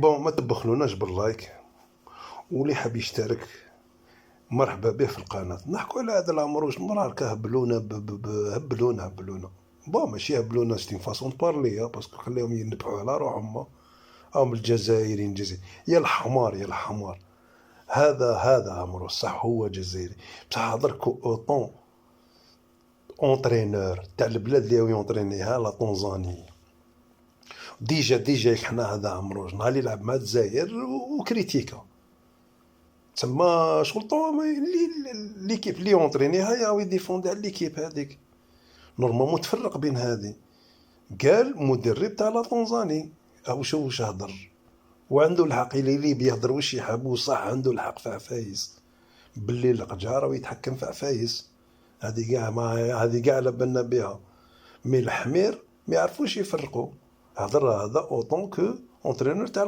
بون ما تبخلوناش باللايك، واللي حاب يشترك مرحبا به في القناة. نحكوا على هذا الأمر واش مرة هكا هبلونا هبلونا بون ماشي هبلونا ستين فاسون بارلي باسكو خليهم ينبحوا على روحهم. هم الجزائريين يا الحمار يا الحمار. هذا أمره صح هو جزائري، بصح درك اوطون اونترينور تاع البلاد اللي هو يونطرينيها لا طنزاني. ديجا حنا هذا عمروج نهار اللي يلعب مع الجزائر وكريتيكا تما شغل طون ليكيب اللي يونطرينيها يا يديفوندي على ليكيب هذيك. نورمالمون تفرق بين هذه. قال مدرب تاع لا طنزاني واش هضر، وعنده الحق اللي بيهضر واش يحب وصح عنده الحق في عفايس باللي القجاره ويتحكم في عفايس. هذه كاع ما هذه كاع لبنا بها. مي الحمير ما يعرفوش يفرقوا. هضر هذا اوطون كو اونترينور تاع